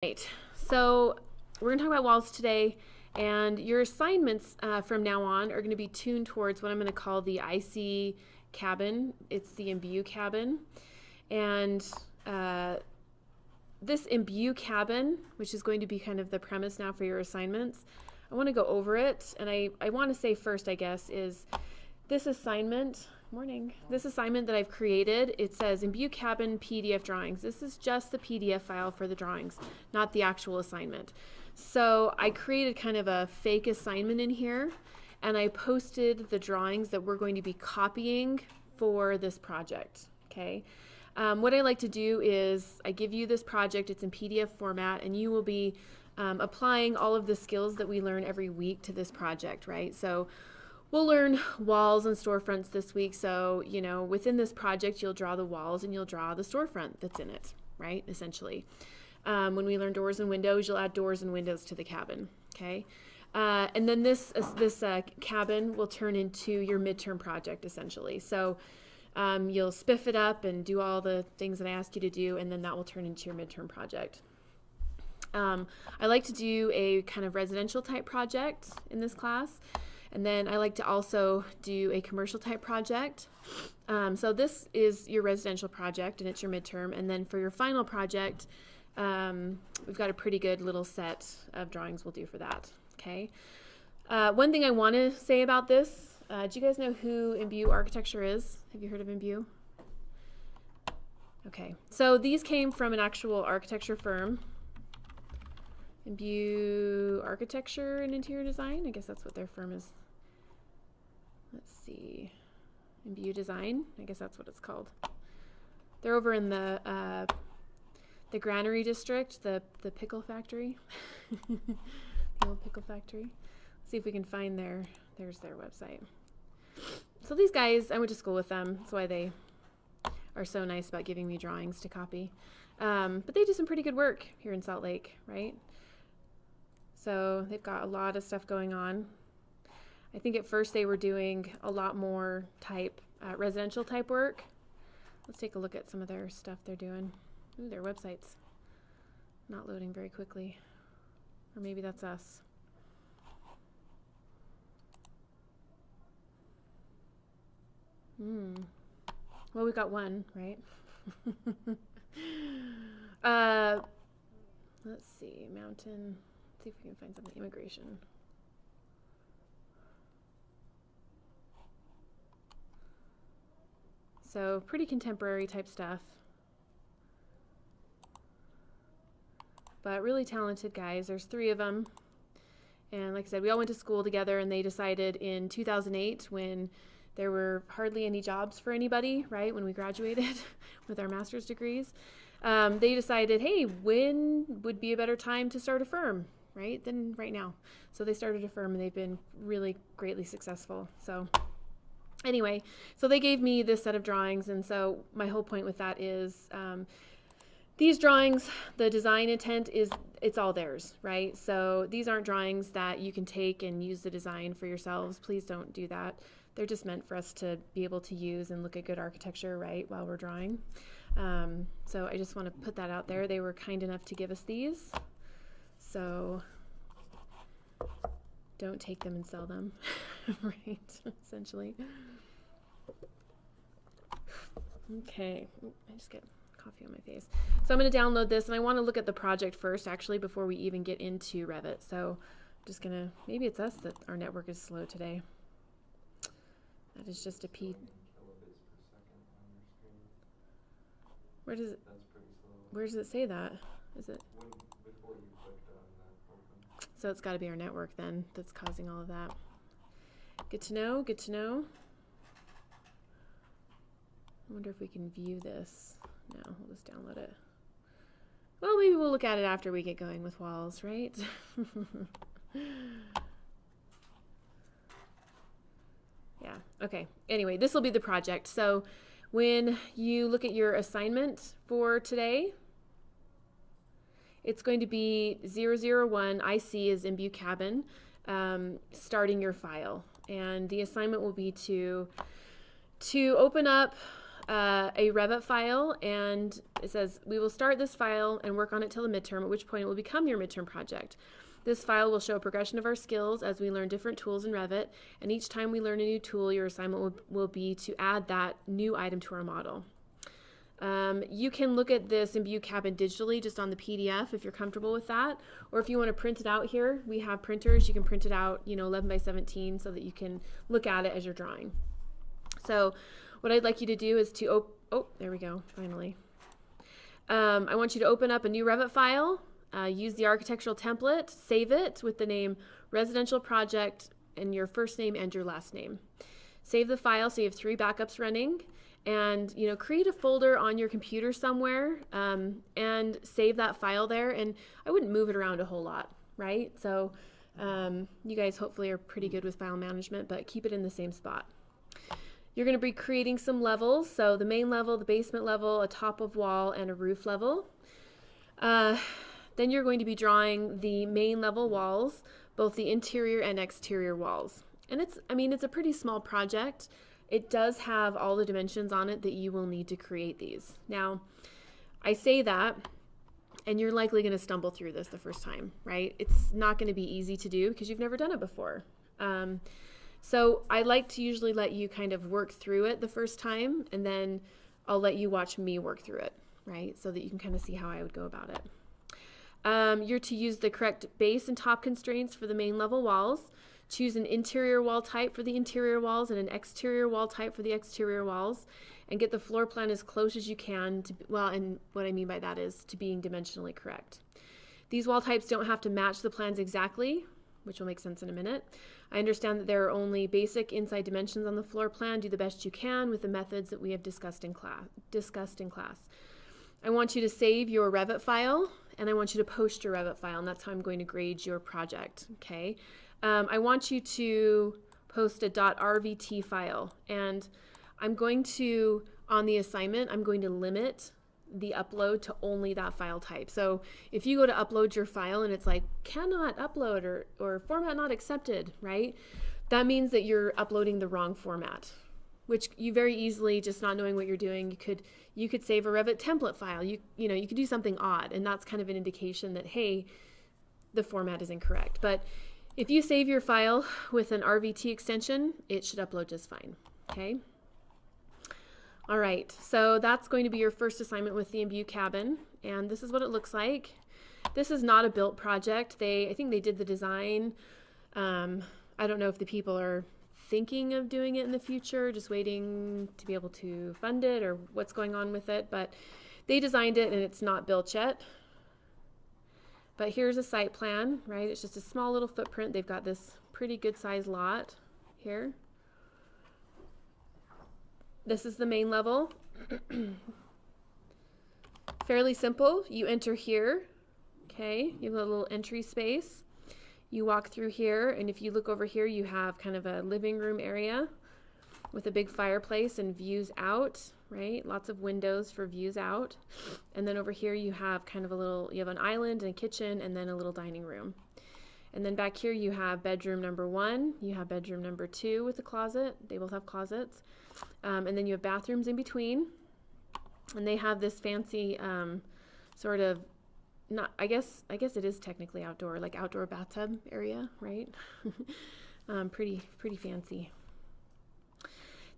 Right, so we're going to talk about walls today, and your assignments from now on are going to be tuned towards what I'm going to call the IC cabin. It's the imbue cabin, and this imbue cabin, which is going to be kind of the premise now for your assignments, I want to go over it, and I want to say first, I guess, is this assignment, this assignment that I've created, it says imbue cabin PDF drawings. This is just the PDF file for the drawings, not the actual assignment. So I created kind of a fake assignment in here, and I posted the drawings that we're going to be copying for this project, okay? What I like to do is I give you this project, it's in PDF format, and you will be applying all of the skills that we learn every week to this project, right? So we'll learn walls and storefronts this week. So, you know, within this project, you'll draw the walls and you'll draw the storefront that's in it, right? Essentially. When we learn doors and windows, you'll add doors and windows to the cabin, okay? And then this cabin will turn into your midterm project, essentially. So you'll spiff it up and do all the things that I asked you to do, and then that will turn into your midterm project. I like to do a kind of residential type project in this class. And then I like to also do a commercial type project. So this is your residential project and it's your midterm. And then for your final project, we've got a pretty good little set of drawings we'll do for that. Okay. One thing I want to say about this, do you guys know who Imbue Architecture is? Have you heard of Imbue? Okay. So these came from an actual architecture firm. Imbue Architecture and Interior Design. I guess that's what their firm is. Let's see. Imbue Design. I guess that's what it's called. They're over in the Granary District, the pickle factory. The old pickle factory. Let's see if we can find there's their website. So these guys, I went to school with them. That's why they are so nice about giving me drawings to copy. But they do some pretty good work here in Salt Lake, right? So they've got a lot of stuff going on. I think at first they were doing a lot more residential type work. Let's take a look at some of their stuff they're doing. Ooh, their website's not loading very quickly. Or maybe that's us. Well, we've got one, right? Let's see, mountain. Let's see if we can find something. Immigration. So pretty contemporary type stuff. But really talented guys. There's 3 of them. And like I said, we all went to school together, and they decided in 2008, when there were hardly any jobs for anybody, right, when we graduated with our master's degrees, they decided, hey, when would be a better time to start a firm, right, than right now. So they started a firm, and they've been really greatly successful. So anyway, so they gave me this set of drawings, and so my whole point with that is these drawings, the design intent is it's all theirs, right? So these aren't drawings that you can take and use the design for yourselves. Please don't do that. They're just meant for us to be able to use and look at good architecture, right, while we're drawing. So I just want to put that out there. They were kind enough to give us these. So don't take them and sell them, right, essentially. Okay, I just get coffee on my face. So I'm going to download this, and I want to look at the project first, actually, before we even get into Revit. So I'm just going to, maybe it's us that our network is slow today. That is just a P. Where does it say that? Is it? So it's got to be our network then that's causing all of that. Good to know, good to know. I wonder if we can view this. No, we'll just download it. Well, maybe we'll look at it after we get going with walls, right? Yeah, okay. Anyway, this will be the project. So when you look at your assignment for today, it's going to be 001 IC is Imbue Cabin, starting your file. And the assignment will be to open up a Revit file, and it says, we will start this file and work on it till the midterm, at which point it will become your midterm project. This file will show a progression of our skills as we learn different tools in Revit, and each time we learn a new tool, your assignment will be to add that new item to our model. You can look at this Imbue Cabin digitally just on the PDF if you're comfortable with that, or if you want to print it out here, we have printers. You can print it out, 11 by 17 so that you can look at it as you're drawing. So what I'd like you to do is to, there we go, finally. I want you to open up a new Revit file, use the architectural template, save it with the name residential project and your first name and your last name. Save the file so you have 3 backups running, and create a folder on your computer somewhere, and save that file there. And I wouldn't move it around a whole lot, right? So you guys hopefully are pretty good with file management, but keep it in the same spot. You're going to be creating some levels, so the main level, the basement level, a top of wall, and a roof level. Then you're going to be drawing the main level walls, both the interior and exterior walls. And it's a pretty small project. It does have all the dimensions on it that you will need to create these. Now, I say that, and you're likely going to stumble through this the first time, right? It's not going to be easy to do because you've never done it before. So I like to usually let you kind of work through it the first time, and then I'll let you watch me work through it, right? So that you can kind of see how I would go about it. You're to use the correct base and top constraints for the main level walls. Choose an interior wall type for the interior walls and an exterior wall type for the exterior walls, and get the floor plan as close as you can to, and what I mean by that is to being dimensionally correct. These wall types don't have to match the plans exactly, which will make sense in a minute. I understand that there are only basic inside dimensions on the floor plan. Do the best you can with the methods that we have discussed in class. I want you to save your Revit file, and I want you to post your Revit file, and that's how I'm going to grade your project, okay? I want you to post a .rvt file, and I'm going to, on the assignment, I'm going to limit the upload to only that file type. So if you go to upload your file and it's like cannot upload or format not accepted, right? That means that you're uploading the wrong format, which you very easily, just not knowing what you're doing, you could save a Revit template file. You could do something odd, and that's kind of an indication that, hey, the format is incorrect. But if you save your file with an RVT extension, it should upload just fine, okay? All right, so that's going to be your first assignment with the Imbue Cabin, and this is what it looks like. This is not a built project. I think they did the design. I don't know if the people are thinking of doing it in the future, just waiting to be able to fund it or what's going on with it, but they designed it and it's not built yet. But here's a site plan, right? It's just a small little footprint. They've got this pretty good sized lot here. This is the main level. Fairly simple. You enter here, okay? You have a little entry space. You walk through here, and if you look over here, you have kind of a living room area with a big fireplace and views out, right? Lots of windows for views out. And then over here you have kind of you have an island and a kitchen and then a little dining room. And then back here you have bedroom number 1, you have bedroom number 2 with a closet. They both have closets. And then you have bathrooms in between. And they have this fancy sort of, I guess it is technically outdoor, like outdoor bathtub area, right? Pretty fancy.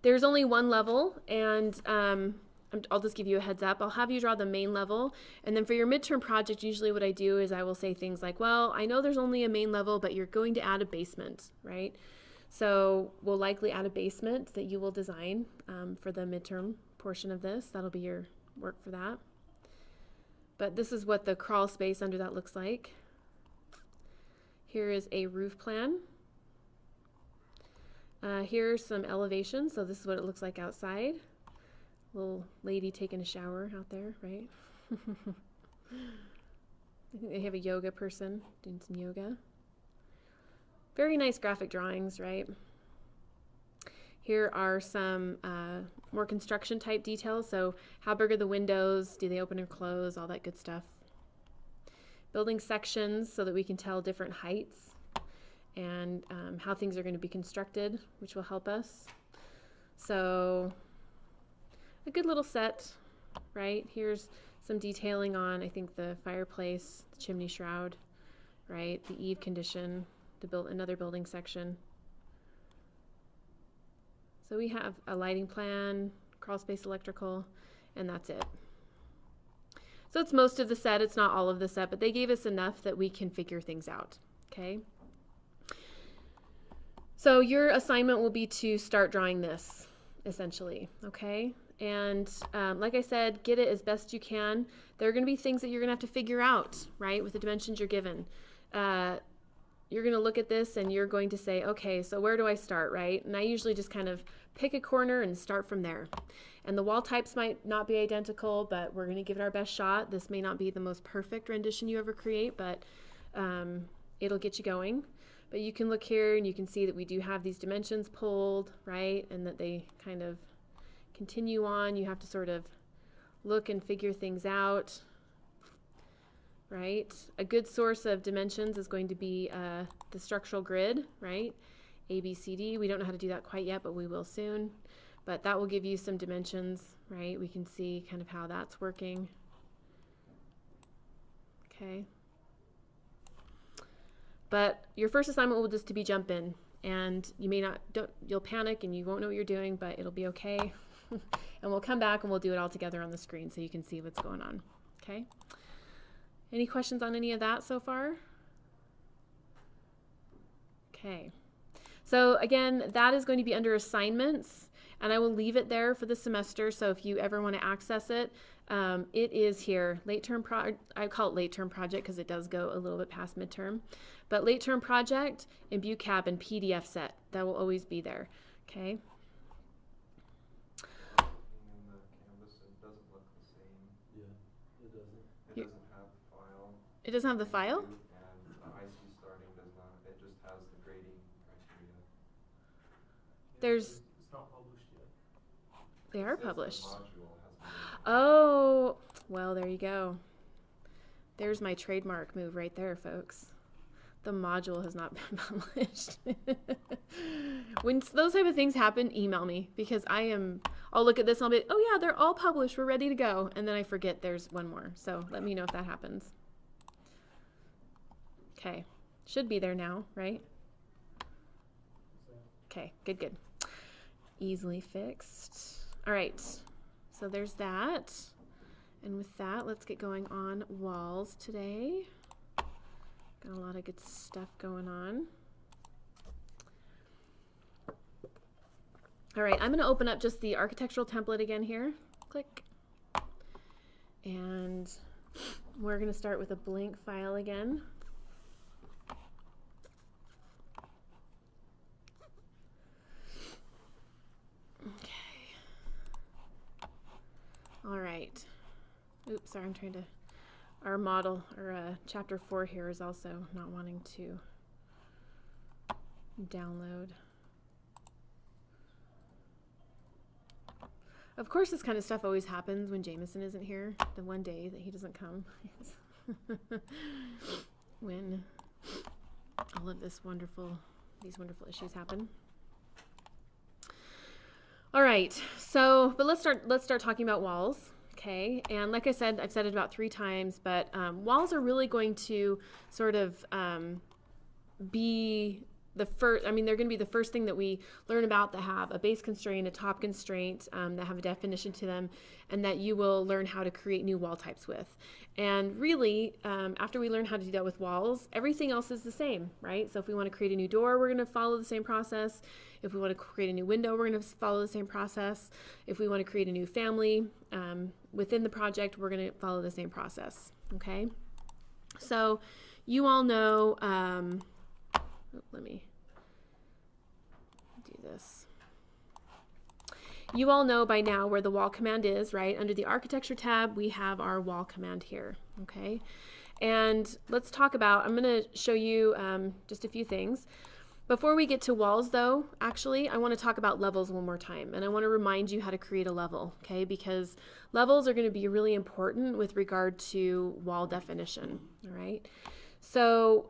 There's only one level, and I'll just give you a heads up. I'll have you draw the main level, and then for your midterm project, usually what I do is I will say things like, well, I know there's only a main level, but you're going to add a basement, right? So we'll likely add a basement that you will design for the midterm portion of this. That'll be your work for that. But this is what the crawl space under that looks like. Here is a roof plan. Here's some elevations. So this is what it looks like outside. Little lady taking a shower out there, right? I think they have a yoga person doing some yoga. Very nice graphic drawings, right? Here are some more construction type details. So how big are the windows? Do they open or close? All that good stuff. Building sections so that we can tell different heights and how things are going to be constructed, which will help us. So a good little set, right? Here's some detailing on, I think, the fireplace, the chimney shroud, right? The eave condition, another building section. So we have a lighting plan, crawl space electrical, and that's it. So it's most of the set. It's not all of the set, but they gave us enough that we can figure things out, okay? So your assignment will be to start drawing this, essentially, okay? And like I said, get it as best you can. There are going to be things that you're going to have to figure out, right, with the dimensions you're given. You're going to look at this and you're going to say, okay, so where do I start, right? And I usually just kind of pick a corner and start from there. And the wall types might not be identical, but we're going to give it our best shot. This may not be the most perfect rendition you ever create, but it'll get you going. But you can look here and you can see that we do have these dimensions pulled, right? And that they kind of continue on. You have to sort of look and figure things out, right? A good source of dimensions is going to be the structural grid, right? A, B, C, D. We don't know how to do that quite yet, but we will soon. But that will give you some dimensions, right? We can see kind of how that's working. Okay. But your first assignment will just to be jump in, and you may not, you'll panic and you won't know what you're doing, but it'll be okay. And we'll come back and we'll do it all together on the screen so you can see what's going on. Okay. Any questions on any of that so far? Okay. So again, that is going to be under assignments, and I will leave it there for the semester. So if you ever want to access it, it is here. I call it late term project because it does go a little bit past midterm. But late term project and BuCab and PDF set, that will always be there. Okay. In the canvas, it doesn't look the same. Yeah, it doesn't. It doesn't have the file. It doesn't have the file? And the IC starting does not. It just has the grading criteria. There's. It's not published yet. They are published. The module has Oh, well, there you go. There's my trademark move right there, folks. The module has not been published. When those type of things happen, email me, because I'll look at this and I'll be, oh yeah, they're all published. We're ready to go. And then I forget there's one more. So let me know if that happens. Okay. Should be there now, right? Okay, good, good. Easily fixed. All right. So there's that. And with that, let's get going on walls today. Got a lot of good stuff going on. All right, I'm going to open up just the architectural template again here. Click. And we're going to start with a blank file again. Okay. All right. Oops, sorry, I'm trying to... Our model, or chapter 4 here is also not wanting to download. Of course, this kind of stuff always happens when Jameson isn't here, the one day that he doesn't come. When all of these wonderful issues happen. All right, so, but let's start talking about walls. Okay, and like I said, I've said it about 3 times, but walls are really going to sort of be the first, they're going to be the first thing that we learn about that have a base constraint, a top constraint, that have a definition to them, and that you will learn how to create new wall types with. And really, after we learn how to do that with walls, everything else is the same, right? So if we want to create a new door, we're going to follow the same process. If we want to create a new window, we're going to follow the same process. If we want to create a new family within the project, we're going to follow the same process, okay? So you all know, let me do this. You all know by now where the wall command is, right? Under the architecture tab, we have our wall command here, okay? And let's talk about, I'm going to show you just a few things. Before we get to walls though, actually, I want to talk about levels one more time. And I want to remind you how to create a level, okay? Because levels are going to be really important with regard to wall definition, all right? So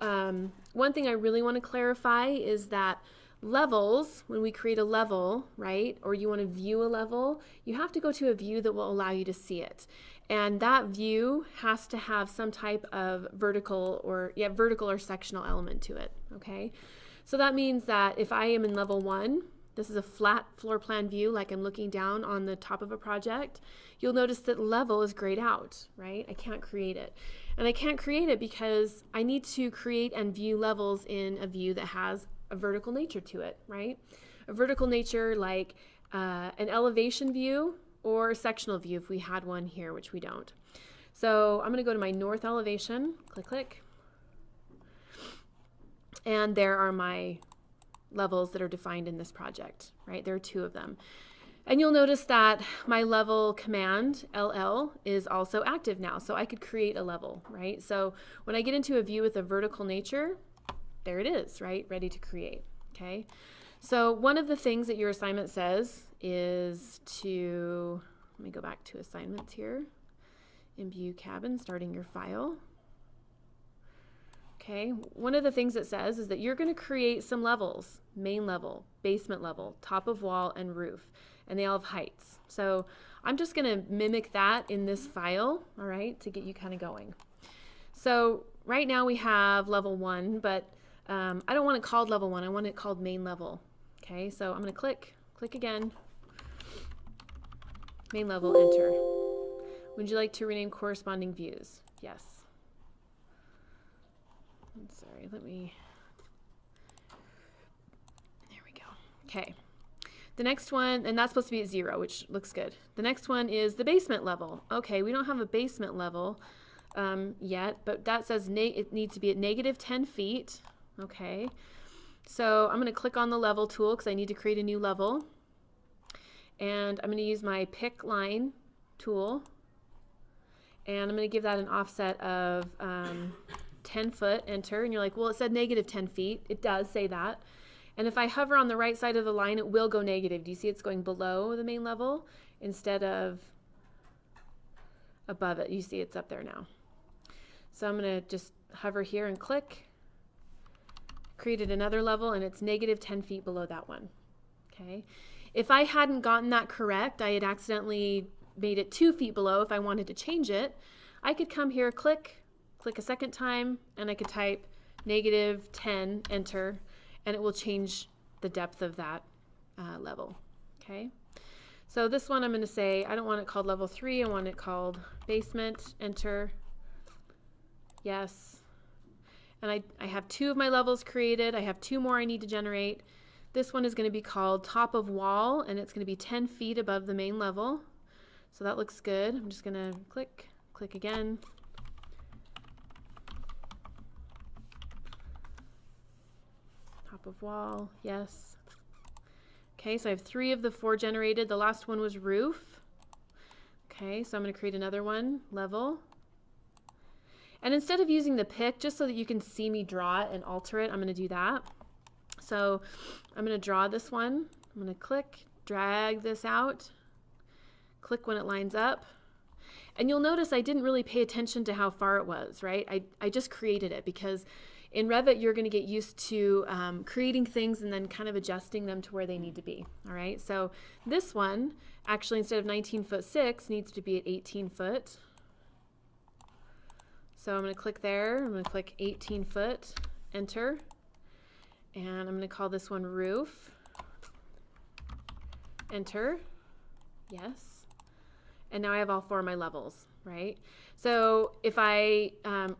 one thing I really want to clarify is that Levels, when we create a level, right, or you want to view a level, you have to go to a view that will allow you to see it. And that view has to have some type of vertical or sectional element to it, okay? So that means that if I am in level 1, this is a flat floor plan view, like I'm looking down on the top of a project, you'll notice that level is grayed out, right? I can't create it. And I can't create it because I need to create and view levels in a view that has a vertical nature to it, right? A vertical nature like an elevation view or a sectional view if we had one here, which we don't. So I'm going to go to my north elevation, click, click. And there are my levels that are defined in this project, right? There are 2 of them. And you'll notice that my level command, LL, is also active now. So I could create a level, right? So when I get into a view with a vertical nature, there it is, right? Ready to create, okay? So one of the things that your assignment says is to, let me go back to assignments here. Imbue cabin, starting your file. Okay, one of the things it says is that you're going to create some levels, main level, basement level, top of wall, and roof, and they all have heights. So I'm just going to mimic that in this file, all right, to get you kind of going. So right now we have level 1, but I don't want it called level 1, I want it called main level. Okay, so I'm going to click again, main level, enter. Would you like to rename corresponding views? Yes. I'm sorry, there we go. Okay, the next one, and that's supposed to be at 0, which looks good. The next one is the basement level. Okay, we don't have a basement level yet, but that says it needs to be at -10 feet. Okay, so I'm going to click on the level tool because I need to create a new level. And I'm going to use my pick line tool. And I'm going to give that an offset of 10 foot, enter. And you're like, well, it said -10 feet. It does say that. And if I hover on the right side of the line, it will go negative. Do you see it's going below the main level instead of above it? You see it's up there now. So I'm going to just hover here and click. Created another level, and it's -10 feet below that one. Okay. If I hadn't gotten that correct, I had accidentally made it 2 feet below. If I wanted to change it, I could come here, click a second time, and I could type -10, enter, and it will change the depth of that level. Okay. So this one I'm going to say, I don't want it called level 3, I want it called basement, enter, yes. And I have 2 of my levels created. I have 2 more I need to generate. This one is going to be called top of wall, and it's going to be 10 feet above the main level. So that looks good. I'm just going to click again. Top of wall, yes. Okay, so I have 3 of the 4 generated. The last one was roof. Okay, so I'm going to create another one, level. And instead of using the pick, just so that you can see me draw it and alter it, I'm going to do that. So I'm going to draw this one. I'm going to click, drag this out, click when it lines up. And you'll notice I didn't really pay attention to how far it was, right? I just created it because in Revit, you're going to get used to creating things and then kind of adjusting them to where they need to be, all right? So this one, actually, instead of 19'6", needs to be at 18 foot. So I'm going to click there, I'm going to click 18 foot, enter, and I'm going to call this one roof, enter, yes, and now I have all 4 of my levels, right? So if I,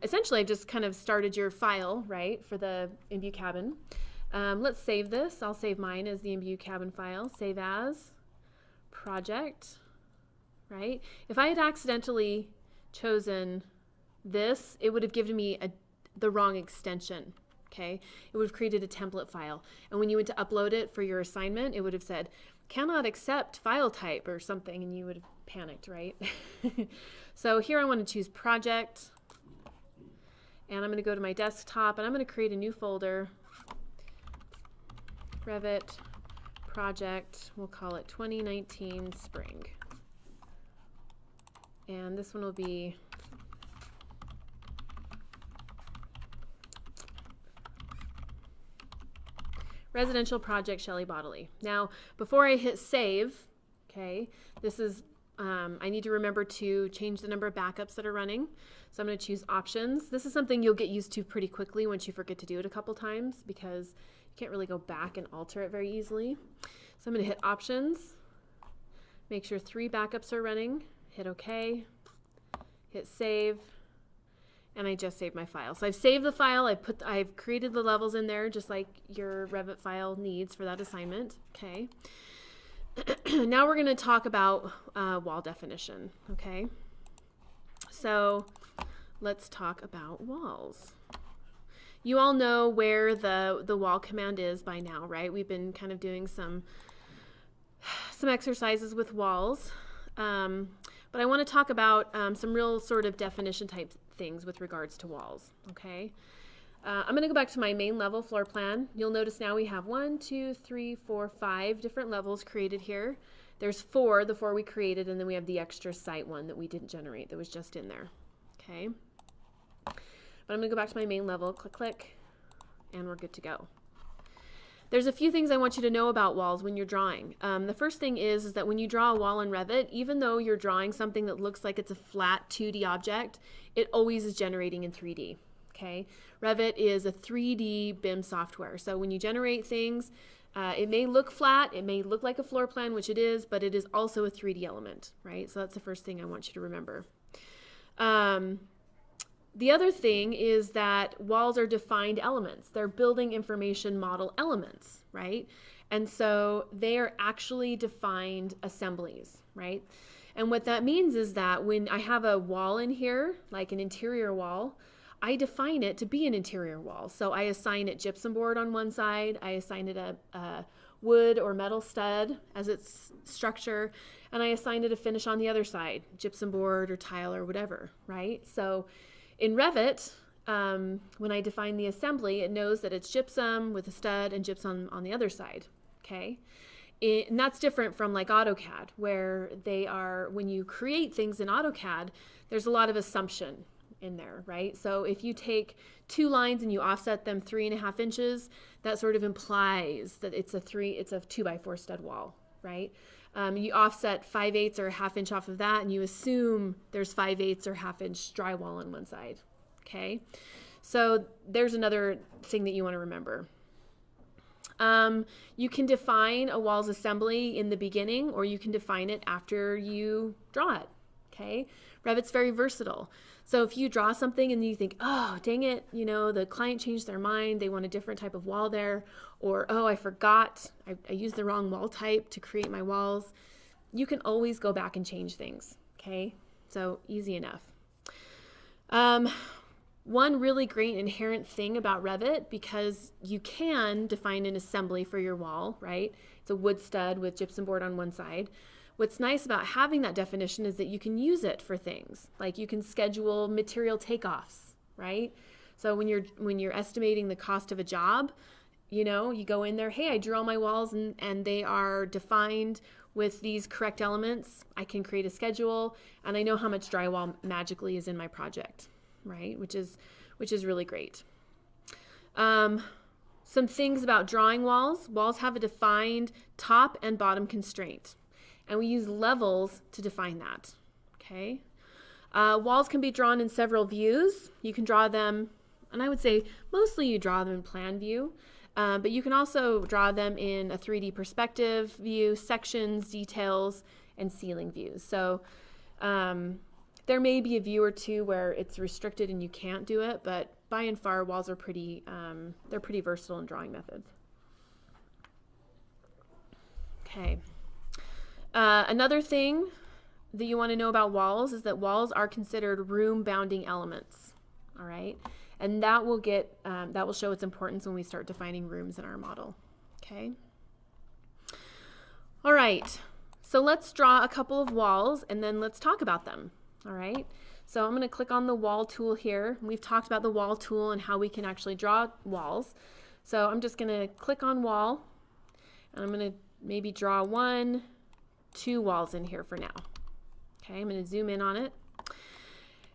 essentially I've just kind of started your file, right, for the Imbue cabin. Let's save this. I'll save mine as the Imbue cabin file, save as, project, right? If I had accidentally chosen this, it would have given me the wrong extension, okay? It would have created a template file. And when you went to upload it for your assignment, it would have said, cannot accept file type or something, and you would have panicked, right? So here I want to choose project, and I'm going to go to my desktop, and I'm going to create a new folder, Revit project, we'll call it 2019 spring. And this one will be Residential project Shelley Bodley. Now, before I hit save, okay, this is, I need to remember to change the number of backups that are running. So I'm going to choose options. This is something you'll get used to pretty quickly once you forget to do it a couple times, because you can't really go back and alter it very easily. So I'm going to hit options, make sure 3 backups are running, hit OK, hit save, and I just saved my file. So I've saved the file, I've created the levels in there just like your Revit file needs for that assignment. Okay. Now we're going to talk about wall definition. Okay. So let's talk about walls. You all know where the wall command is by now, right? We've been kind of doing some exercises with walls. But I want to talk about some real sort of definition type things with regards to walls, okay? I'm going to go back to my main level floor plan. You'll notice now we have 1, 2, 3, 4, 5 different levels created here. There's 4, the 4 we created, and then we have the extra site one that we didn't generate that was just in there, okay? But I'm going to go back to my main level, click, click, and we're good to go. There's a few things I want you to know about walls when you're drawing. The first thing is that when you draw a wall in Revit, even though you're drawing something that looks like it's a flat 2D object, it always is generating in 3D, okay? Revit is a 3D BIM software. So when you generate things, it may look flat, it may look like a floor plan, which it is, but it is also a 3D element, right? So that's the first thing I want you to remember. The other thing is that walls are defined elements. They're building information model elements, right? And so they are actually defined assemblies, right? And what that means is that when I have a wall in here, like an interior wall, I define it to be an interior wall. So I assign it gypsum board on one side, I assign it a wood or metal stud as its structure, and I assign it a finish on the other side, gypsum board or tile or whatever, right? So in Revit, when I define the assembly, it knows that it's gypsum with a stud and gypsum on the other side, okay? And that's different from like AutoCAD, where they are, when you create things in AutoCAD, there's a lot of assumption in there, right? So if you take 2 lines and you offset them 3.5 inches, that sort of implies that it's a 2x4 stud wall, right? You offset 5/8 or a 1/2 inch off of that, and you assume there's 5/8 or 1/2 inch drywall on one side. Okay, so there's another thing that you want to remember. You can define a wall's assembly in the beginning, or you can define it after you draw it. Okay, Revit's very versatile. So if you draw something and you think, oh, dang it, you know, the client changed their mind, they want a different type of wall there, or, oh, I forgot, I used the wrong wall type to create my walls, you can always go back and change things, okay? So easy enough. One really great inherent thing about Revit, because you can define an assembly for your wall, right? It's a wood stud with gypsum board on one side. What's nice about having that definition is that you can use it for things, like you can schedule material takeoffs, right? So when you're estimating the cost of a job, you know, you go in there, hey, I drew all my walls and they are defined with these correct elements. I can create a schedule and I know how much drywall magically is in my project, right? Which is really great. Some things about drawing walls. Walls have a defined top and bottom constraint, and we use levels to define that, okay? Walls can be drawn in several views. You can draw them, and I would say mostly you draw them in plan view, but you can also draw them in a 3D perspective view, sections, details, and ceiling views. So there may be a view or two where it's restricted and you can't do it, but by and far, walls are they're pretty versatile in drawing methods. Okay. Another thing that you want to know about walls is that walls are considered room bounding elements. All right. And that will show its importance when we start defining rooms in our model. Okay. All right. So let's draw a couple of walls and then let's talk about them. All right. So I'm going to click on the wall tool here. We've talked about the wall tool and how we can actually draw walls. So I'm just going to click on wall and I'm going to maybe draw 1, 2 walls in here for now. Okay, I'm going to zoom in on it.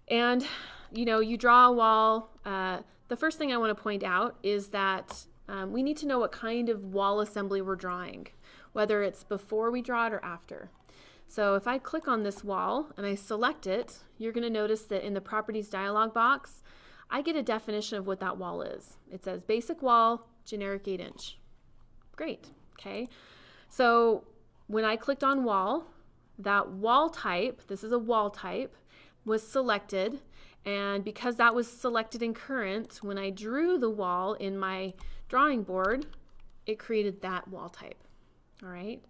And, you know, you draw a wall. The first thing I want to point out is that we need to know what kind of wall assembly we're drawing, whether it's before we draw it or after. So if I click on this wall and I select it, you're going to notice that in the properties dialog box, I get a definition of what that wall is. It says basic wall, generic 8-inch. Great, okay. So when I clicked on wall, that wall type, this is a wall type, was selected, and because that was selected in current, when I drew the wall in my drawing board, it created that wall type. All right,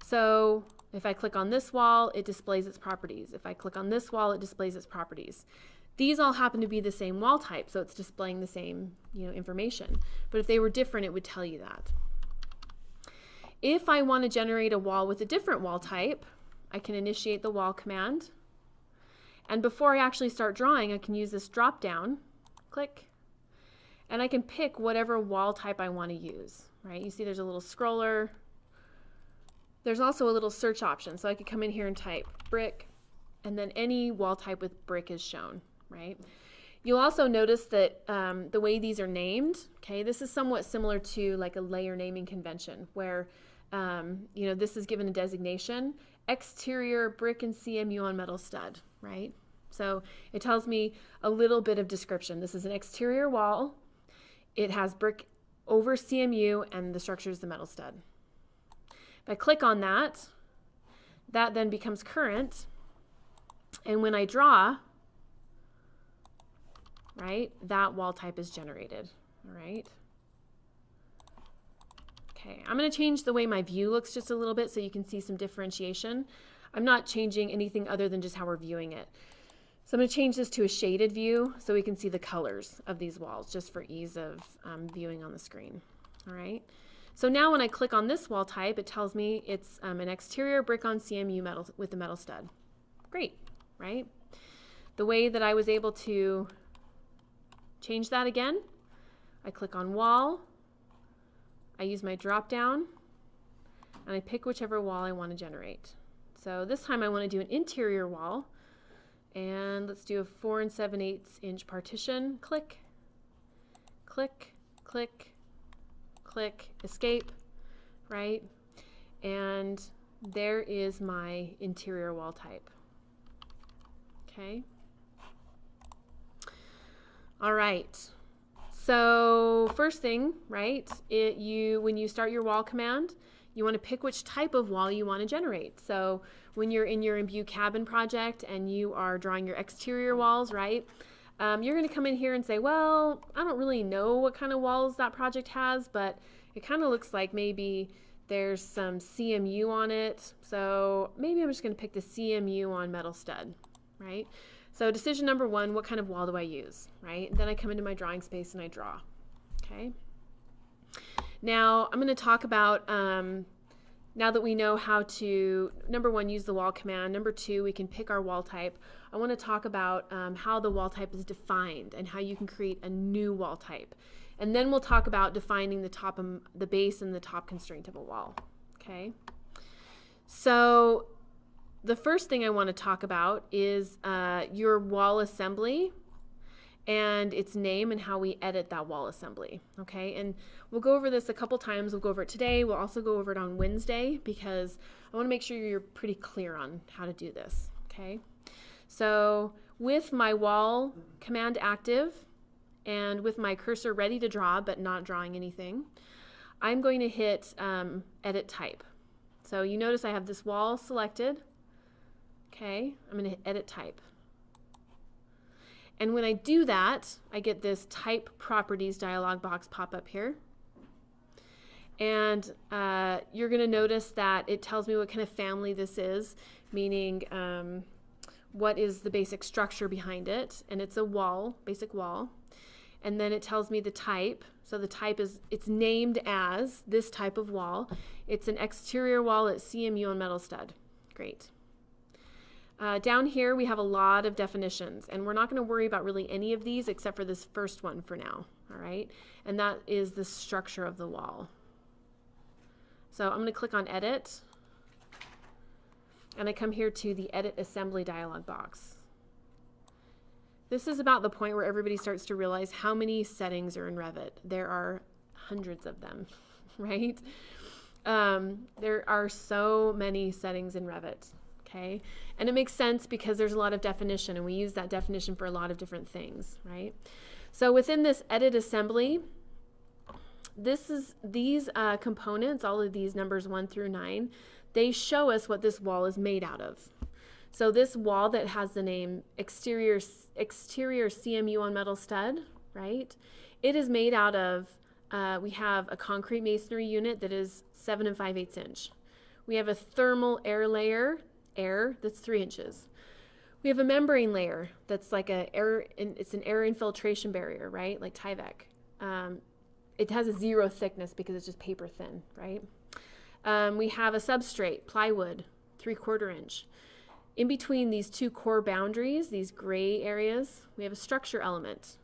so if I click on this wall, it displays its properties. If I click on this wall, it displays its properties. These all happen to be the same wall type, so it's displaying the same, information. But if they were different, it would tell you that. If I want to generate a wall with a different wall type, I can initiate the wall command. And before I actually start drawing, I can use this drop down, click, and I can pick whatever wall type I want to use, right? You see there's a little scroller. There's also a little search option, so I could come in here and type brick, and then any wall type with brick is shown, right? You'll also notice that the way these are named, okay, this is somewhat similar to like a layer naming convention where, this is given a designation, exterior brick and CMU on metal stud, right? So it tells me a little bit of description. This is an exterior wall. It has brick over CMU, and the structure is the metal stud. If I click on that, that then becomes current. And when I draw, right, that wall type is generated, all right? Okay, I'm going to change the way my view looks just a little bit so you can see some differentiation. I'm not changing anything other than just how we're viewing it. So I'm going to change this to a shaded view so we can see the colors of these walls just for ease of viewing on the screen. All right. So now when I click on this wall type, it tells me it's an exterior brick on CMU metal with the metal stud. Great, right? The way that I was able to change that again, I click on wall, I use my drop down, and I pick whichever wall I want to generate. So this time I want to do an interior wall, and let's do a 4 7/8 inch partition. Click, click, click, click, escape, right? And there is my interior wall type. Okay. All right. So first thing, right? When you start your wall command, you want to pick which type of wall you want to generate. So when you're in your Imbue cabin project and you are drawing your exterior walls, right? You're going to come in here and say, well, I don't really know what kind of walls that project has, but it kind of looks like maybe there's some CMU on it. So maybe I'm just going to pick the CMU on metal stud, right? So decision number one, what kind of wall do I use, right? And then I come into my drawing space and I draw, okay? Now I'm going to talk about, now that we know how to, number one, use the wall command. Number two, we can pick our wall type. I want to talk about how the wall type is defined and how you can create a new wall type. And then we'll talk about defining the base and the top constraint of a wall, okay? So the first thing I want to talk about is your wall assembly and its name and how we edit that wall assembly, okay? And we'll go over this a couple times. We'll go over it today. We'll also go over it on Wednesday because I want to make sure you're pretty clear on how to do this, okay? So with my wall command active and with my cursor ready to draw but not drawing anything, I'm going to hit edit type. So you notice I have this wall selected. Okay, I'm going to hit edit type. And when I do that, I get this type properties dialog box pop up here. And you're going to notice that it tells me what kind of family this is, meaning what is the basic structure behind it. And it's a wall, basic wall. And then it tells me the type. So the type is, it's named as this type of wall. It's an exterior wall at CMU on metal stud. Great. Down here we have a lot of definitions, and we're not going to worry about really any of these except for this first one for now, all right? And that is the structure of the wall. So I'm going to click on edit, and I come here to the edit assembly dialog box. This is about the point where everybody starts to realize how many settings are in Revit. There are hundreds of them, right? There are so many settings in Revit, okay? And it makes sense because there's a lot of definition, and we use that definition for a lot of different things, right? So within this edit assembly, these components, all of these numbers 1 through 9, they show us what this wall is made out of. So this wall that has the name exterior CMU on metal stud, right? It is made out of, we have a concrete masonry unit that is 7 5/8 inch. We have a thermal air layer, that's 3 inches. We have a membrane layer that's like it's an air infiltration barrier, right? Like Tyvek. It has a 0 thickness because it's just paper thin, right? We have a substrate, plywood, 3/4 inch. In between these two core boundaries, these gray areas, we have a structure element.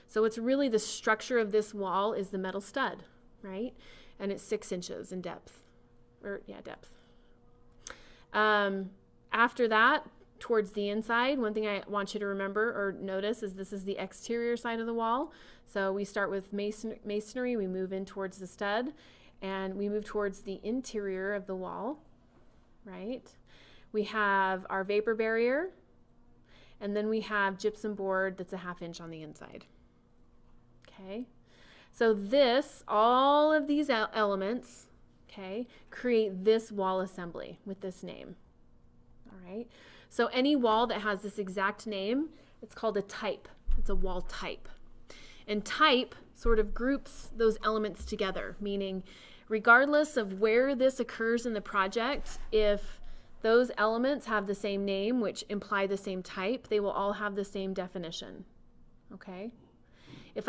So it's really the structure of this wall is the metal stud, right? And it's 6 inches in depth, depth. After that, towards the inside, one thing I want you to remember or notice is this is the exterior side of the wall. So we start with masonry, we move in towards the stud, and we move towards the interior of the wall, right? We have our vapor barrier, and then we have gypsum board that's a 1/2 inch on the inside. Okay, so all of these elements, okay, create this wall assembly with this name. All right, so any wall that has this exact name, it's called a type. It's a wall type. And type sort of groups those elements together, meaning regardless of where this occurs in the project, if those elements have the same name, which imply the same type, they will all have the same definition, okay? If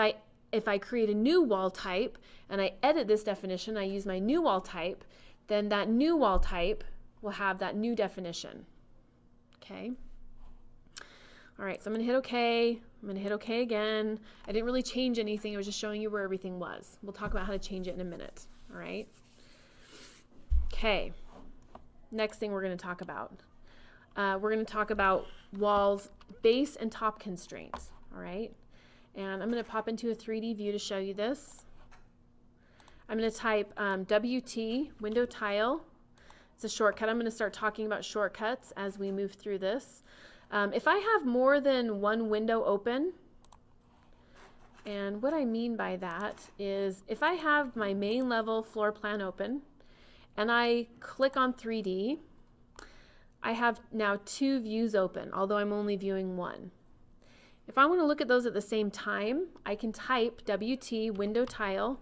I create a new wall type and I edit this definition, I use my new wall type, then that new wall type will have that new definition, okay? All right, so I'm gonna hit OK. I'm gonna hit OK again. I didn't really change anything. I was just showing you where everything was. We'll talk about how to change it in a minute, all right? Okay. Next thing we're going to talk about. We're going to talk about walls, base and top constraints, all right? And I'm going to pop into a 3D view to show you this. I'm going to type WT, window tile. It's a shortcut. I'm going to start talking about shortcuts as we move through this. If I have more than one window open, and what I mean by that is if I have my main level floor plan open, and I click on 3D, I have now 2 views open, although I'm only viewing 1. If I want to look at those at the same time, I can type WT window tile,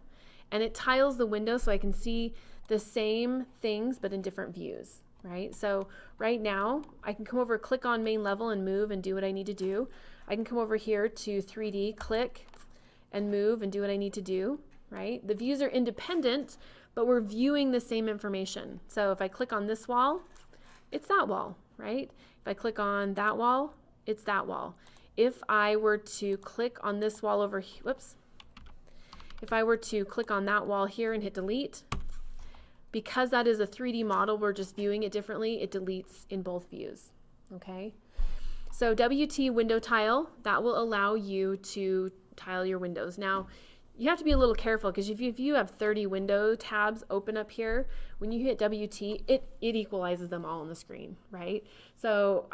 and it tiles the window so I can see the same things but in different views, right? So right now, I can come over, click on main level and move and do what I need to do. I can come over here to 3D, click and move and do what I need to do, right? The views are independent, but we're viewing the same information. So if I click on this wall, it's that wall, right? If I click on that wall, it's that wall. If I were to click on this wall over here, whoops. If I were to click on that wall here and hit delete, because that is a 3D model, we're just viewing it differently, it deletes in both views, okay? So WT window tile, that will allow you to tile your windows. Now, you have to be a little careful because if you have 30 window tabs open up here, when you hit WT, it equalizes them all on the screen, right? So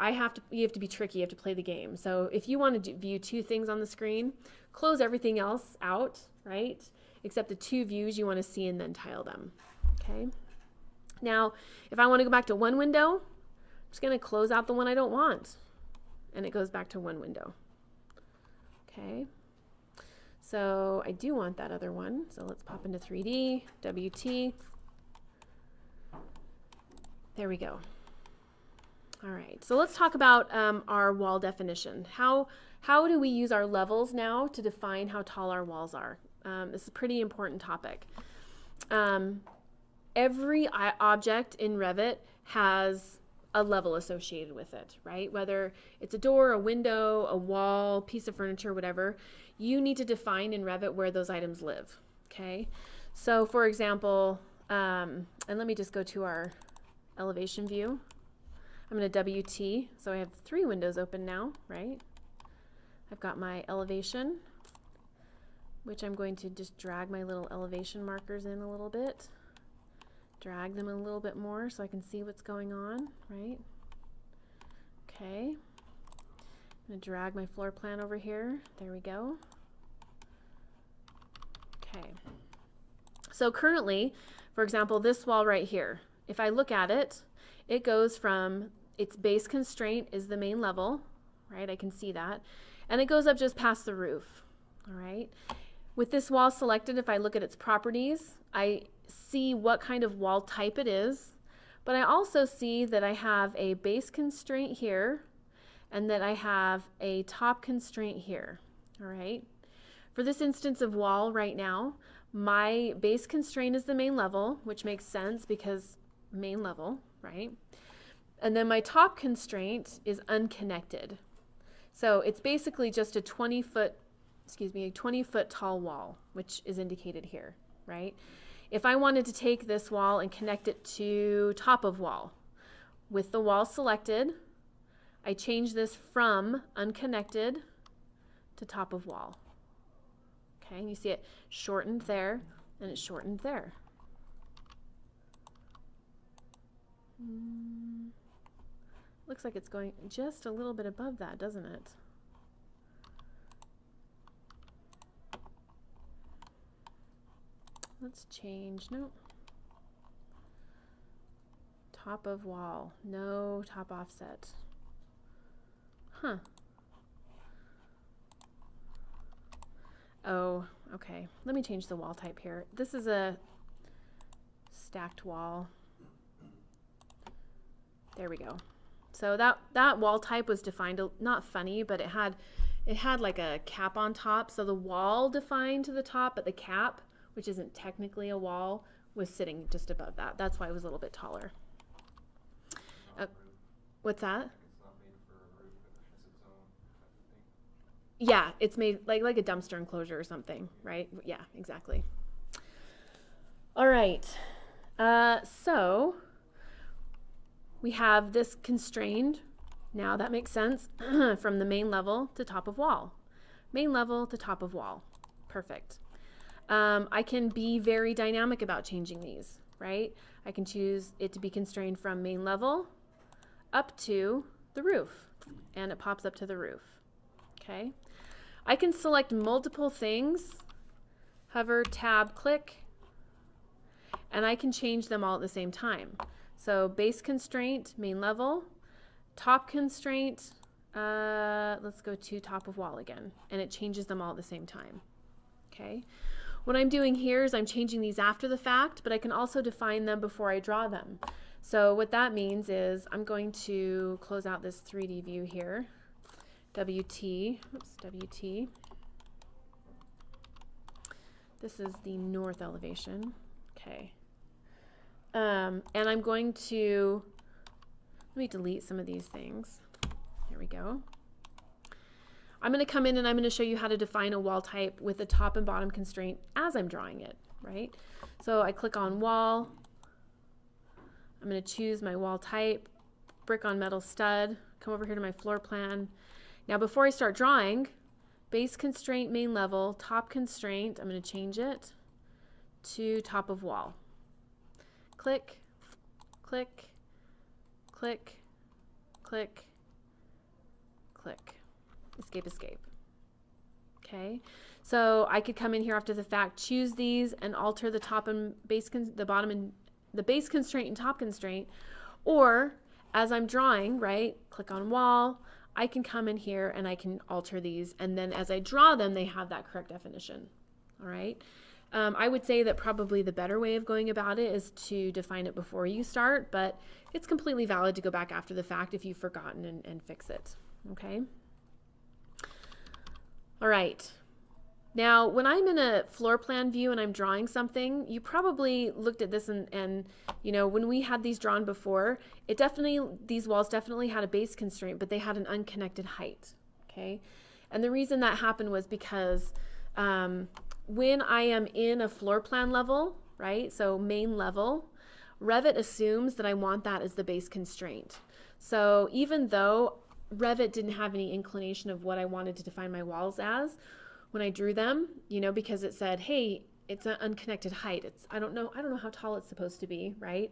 you have to be tricky, you have to play the game. So if you want to view 2 things on the screen, close everything else out, right? Except the 2 views you want to see and then tile them, okay? Now, if I want to go back to 1 window, I'm just going to close out the one I don't want. And it goes back to 1 window, okay? So I do want that other one. So let's pop into 3D, WT. There we go. All right, so let's talk about our wall definition. How do we use our levels now to define how tall our walls are? This is a pretty important topic. Every object in Revit has a level associated with it, right? Whether it's a door, a window, a wall, piece of furniture, whatever, you need to define in Revit where those items live, okay? So for example, and let me just go to our elevation view. I'm going to WT, so I have 3 windows open now, right? I've got my elevation, which I'm going to just drag my little elevation markers in a little bit. Drag them a little bit more so I can see what's going on, right? Okay. I'm going to drag my floor plan over here. There we go. Okay. So currently, for example, this wall right here, if I look at it, it goes from its base constraint is the main level, right? I can see that. And it goes up just past the roof, all right? With this wall selected, if I look at its properties, I see what kind of wall type it is, but I also see that I have a base constraint here and that I have a top constraint here, all right? For this instance of wall right now, my base constraint is the main level, which makes sense because main level, right? And then my top constraint is unconnected. So it's basically just a 20 foot tall wall, which is indicated here, right? If I wanted to take this wall and connect it to top of wall, with the wall selected, I change this from unconnected to top of wall. Okay, and you see it shortened there and it's shortened there. Looks like it's going just a little bit above that, doesn't it? Let's change, no. Top of wall, no top offset. Huh. Oh, okay. Let me change the wall type here. This is a stacked wall. There we go. So that wall type was defined, not funny, but it had like a cap on top. So the wall defined to the top, but the cap, which isn't technically a wall, was sitting just above that. That's why it was a little bit taller. What's that? It's not made for a roof, it has its own type of thing. Yeah, it's made like a dumpster enclosure or something, right? Yeah, exactly. All right. So we have this constrained. Now that makes sense from the main level to top of wall. Main level to top of wall. Perfect. I can be very dynamic about changing these, right? I can choose it to be constrained from main level up to the roof, and it pops up to the roof. Okay. I can select multiple things, hover, tab, click, and I can change them all at the same time. So base constraint, main level, top constraint, let's go to top of wall again, and it changes them all at the same time. Okay. What I'm doing here is I'm changing these after the fact, but I can also define them before I draw them. So what that means is I'm going to close out this 3D view here. WT. This is the north elevation. Okay. And I'm going to, let me delete some of these things. Here we go. I'm going to come in and I'm going to show you how to define a wall type with the top and bottom constraint as I'm drawing it, right? So I click on wall. I'm going to choose my wall type, brick on metal stud, come over here to my floor plan. Now before I start drawing, base constraint, main level, top constraint, I'm going to change it to top of wall. Click, click, click, click, click. Escape, escape. Okay, so I could come in here after the fact, choose these, and alter the top and base, the bottom and the base constraint and top constraint, or as I'm drawing, right, click on wall, I can come in here and I can alter these, and then as I draw them, they have that correct definition. All right. I would say that probably the better way of going about it is to define it before you start, but it's completely valid to go back after the fact if you've forgotten and fix it. Okay. All right. Now, when I'm in a floor plan view and I'm drawing something, you probably looked at this and you know, when we had these drawn before, these walls definitely had a base constraint, but they had an unconnected height. Okay. And the reason that happened was because when I am in a floor plan level, right, so main level, Revit assumes that I want that as the base constraint. So even though Revit didn't have any inclination of what I wanted to define my walls as, when I drew them, you know, because it said, hey, it's an unconnected height. I don't know how tall it's supposed to be, right?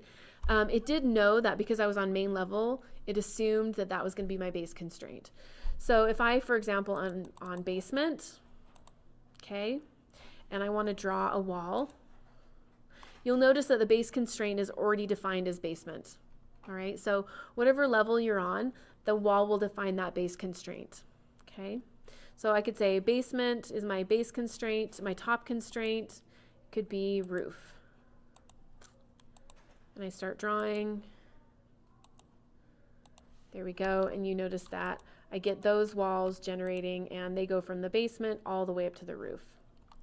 It did know that because I was on main level, it assumed that that was going to be my base constraint. So if I, for example, on basement, okay, and I want to draw a wall, you'll notice that the base constraint is already defined as basement. All right, so whatever level you're on, the wall will define that base constraint. Okay, so I could say basement is my base constraint, my top constraint could be roof. And I start drawing. There we go, and you notice that I get those walls generating, and they go from the basement all the way up to the roof.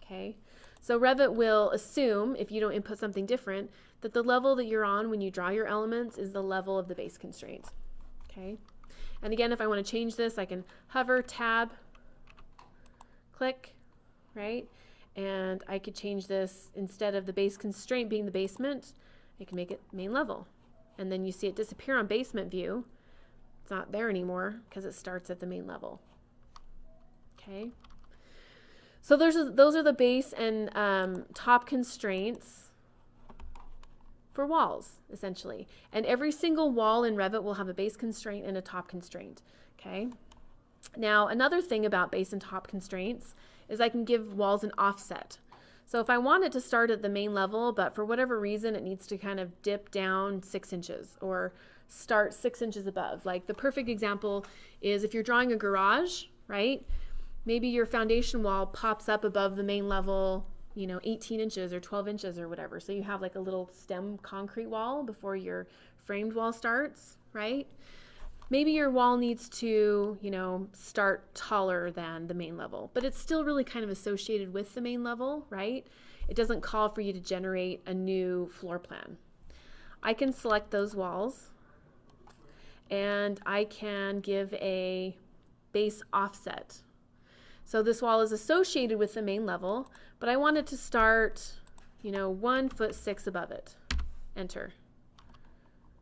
Okay, so Revit will assume, if you don't input something different, that the level that you're on when you draw your elements is the level of the base constraint. Okay, and again, if I want to change this, I can hover, tab, click, right? And I could change this, instead of the base constraint being the basement, I can make it main level. And then you see it disappear on basement view. It's not there anymore because it starts at the main level. Okay. So those are the base and top constraints for walls, essentially. And every single wall in Revit will have a base constraint and a top constraint. Okay. Now, another thing about base and top constraints is I can give walls an offset. So if I want it to start at the main level, but for whatever reason it needs to kind of dip down 6 inches or start 6 inches above. Like the perfect example is if you're drawing a garage, right? Maybe your foundation wall pops up above the main level, you know, 18 inches or 12 inches or whatever. So you have like a little stem concrete wall before your framed wall starts, right? Maybe your wall needs to, you know, start taller than the main level, but it's still really kind of associated with the main level, right? It doesn't call for you to generate a new floor plan. I can select those walls and I can give a base offset. So this wall is associated with the main level, but I want it to start, you know, 1.6 feet above it. Enter.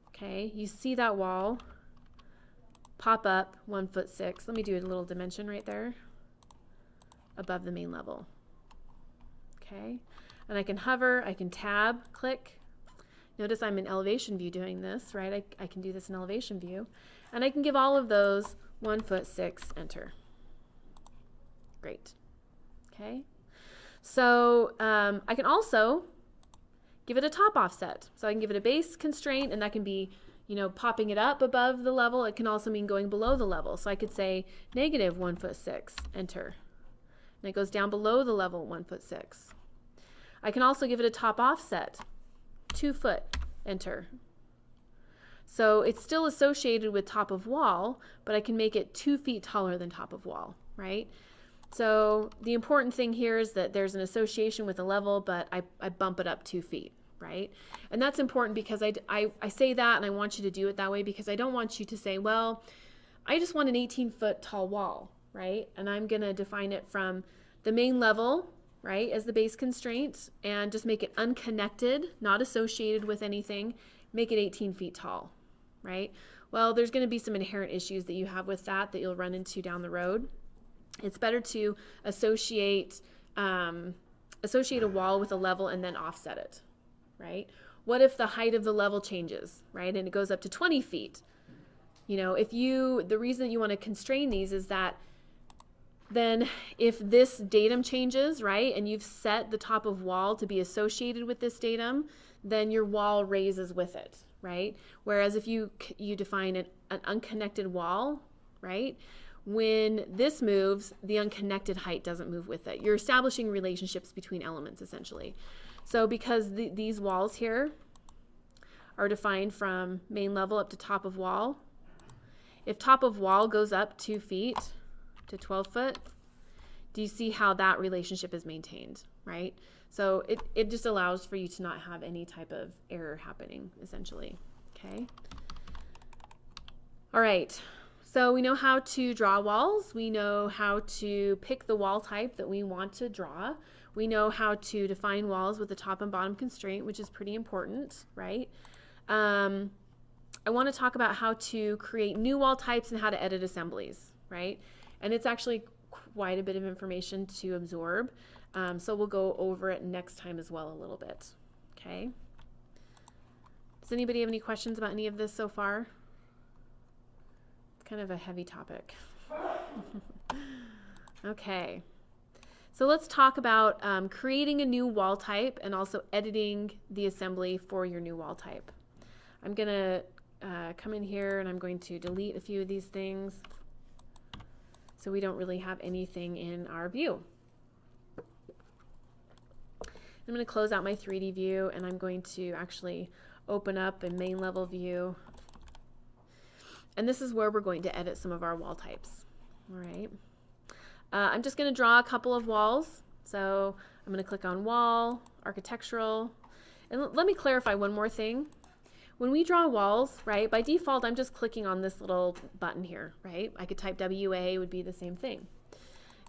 Okay, you see that wall pop up 1.6 feet. Let me do a little dimension right there above the main level. Okay, and I can hover, I can tab, click. Notice I'm in elevation view doing this, right? I can do this in elevation view, and I can give all of those 1.6 feet, enter. Great. Okay, so I can also give it a top offset. So I can give it a base constraint, and that can be, you know, popping it up above the level. It can also mean going below the level. So I could say negative 1.6 feet, enter. And it goes down below the level 1.6 feet. I can also give it a top offset, 2 feet, enter. So it's still associated with top of wall, but I can make it 2 feet taller than top of wall, right? So the important thing here is that there's an association with the level, but I bump it up 2 feet. Right? And that's important because I say that, and I want you to do it that way because I don't want you to say, well, I just want an 18-foot tall wall, right? And I'm going to define it from the main level, right, as the base constraint, and just make it unconnected, not associated with anything, make it 18 feet tall, right? Well, there's going to be some inherent issues that you have with that you'll run into down the road. It's better to associate a wall with a level and then offset it. Right? What if the height of the level changes, right? And it goes up to 20 feet. You know, the reason you want to constrain these is that then if this datum changes, right, and you've set the top of wall to be associated with this datum, then your wall raises with it, right? Whereas if you define an unconnected wall, right, when this moves, the unconnected height doesn't move with it. You're establishing relationships between elements, essentially. So because these walls here are defined from main level up to top of wall, if top of wall goes up 2 feet to 12 foot, do you see how that relationship is maintained, right? So it just allows for you to not have any type of error happening, essentially, okay? All right, so we know how to draw walls. We know how to pick the wall type that we want to draw. We know how to define walls with a top and bottom constraint, which is pretty important, right? I want to talk about how to create new wall types and how to edit assemblies, right? And it's actually quite a bit of information to absorb. So we'll go over it next time as well a little bit. Okay. Does anybody have any questions about any of this so far? It's kind of a heavy topic. Okay. So let's talk about creating a new wall type and also editing the assembly for your new wall type. I'm going to come in here and I'm going to delete a few of these things so we don't really have anything in our view. I'm going to close out my 3D view and I'm going to actually open up a main level view. And this is where we're going to edit some of our wall types. All right. I'm just going to draw a couple of walls. So I'm going to click on wall, architectural. And let me clarify one more thing. When we draw walls, right, by default, I'm just clicking on this little button here, right? I could type WA, would be the same thing.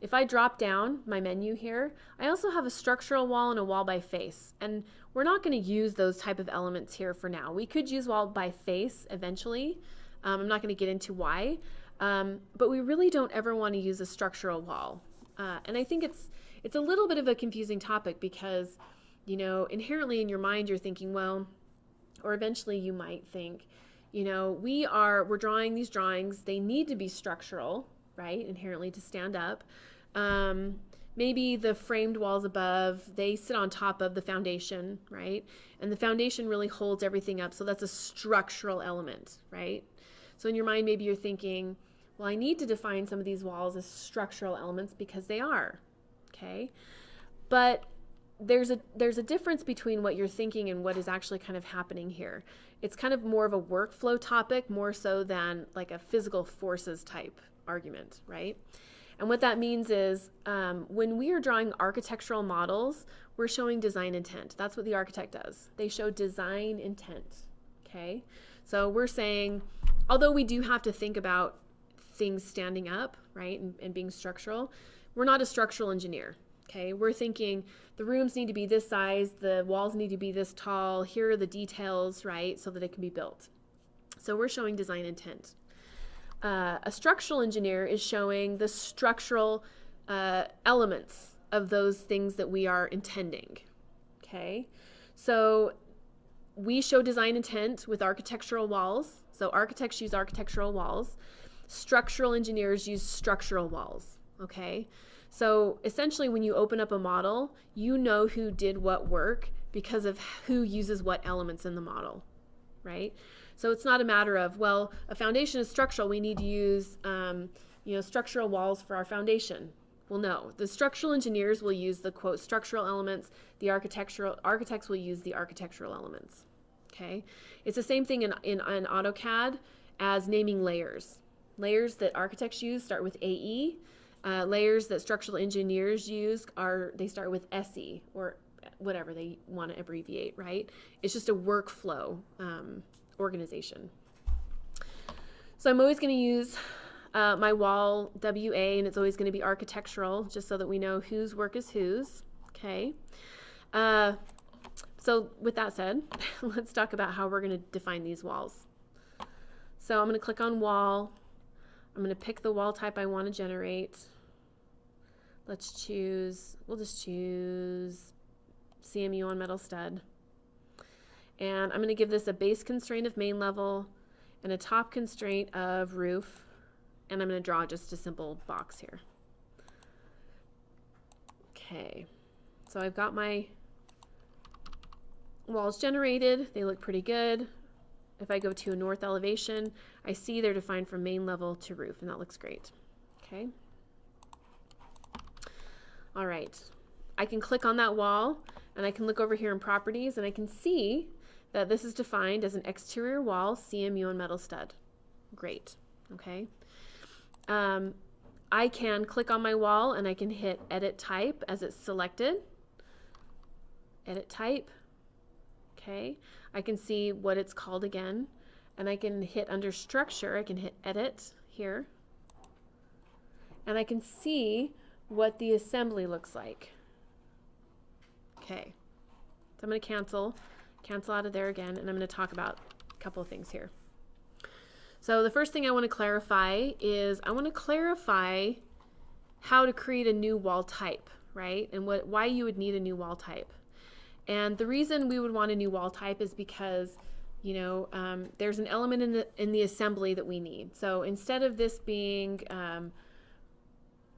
If I drop down my menu here, I also have a structural wall and a wall by face. And we're not going to use those type of elements here for now. We could use wall by face eventually. I'm not going to get into why. But we really don't ever want to use a structural wall. And I think it's a little bit of a confusing topic because, you know, inherently in your mind you're thinking, well, or eventually you might think, you know, we're drawing these drawings, they need to be structural, right, inherently to stand up. Maybe the framed walls above, they sit on top of the foundation, right? And the foundation really holds everything up, so that's a structural element, right? So in your mind, maybe you're thinking, well, I need to define some of these walls as structural elements because they are, okay? But there's a difference between what you're thinking and what is actually kind of happening here. It's kind of more of a workflow topic, more so than like a physical forces type argument, right? And what that means is when we are drawing architectural models, we're showing design intent. That's what the architect does. They show design intent, okay? So we're saying, although we do have to think about things standing up, right, and being structural, we're not a structural engineer, okay? We're thinking the rooms need to be this size, the walls need to be this tall, here are the details, right, so that it can be built. So we're showing design intent. A structural engineer is showing the structural elements of those things that we are intending, okay? So we show design intent with architectural walls. So architects use architectural walls. Structural engineers use structural walls, okay? So essentially when you open up a model, you know who did what work because of who uses what elements in the model, right? So it's not a matter of, well, a foundation is structural, we need to use structural walls for our foundation. Well, no, the structural engineers will use the quote structural elements, the architects will use the architectural elements, okay? It's the same thing in AutoCAD as naming layers. Layers that architects use start with AE. Layers that structural engineers use they start with SE or whatever they want to abbreviate, right? It's just a workflow organization. So I'm always going to use my wall WA, and it's always going to be architectural, just so that we know whose work is whose, okay? So with that said, let's talk about how we're going to define these walls. So I'm going to click on wall. I'm going to pick the wall type I want to generate. We'll just choose CMU on metal stud. And I'm going to give this a base constraint of main level and a top constraint of roof. And I'm going to draw just a simple box here. Okay, so I've got my walls generated. They look pretty good. If I go to a north elevation, I see they're defined from main level to roof, and that looks great. Okay. All right. I can click on that wall, and I can look over here in properties, and I can see that this is defined as an exterior wall, CMU and metal stud. Great. Okay. I can click on my wall, and I can hit edit type as it's selected. Edit type. Okay, I can see what it's called again, and I can hit under structure, I can hit edit here, and I can see what the assembly looks like. Okay, so I'm going to cancel out of there again, and I'm going to talk about a couple of things here. So the first thing I want to clarify is I want to clarify how to create a new wall type, right? And why you would need a new wall type. And the reason we would want a new wall type is because, you know, there's an element in the assembly that we need. So instead of this being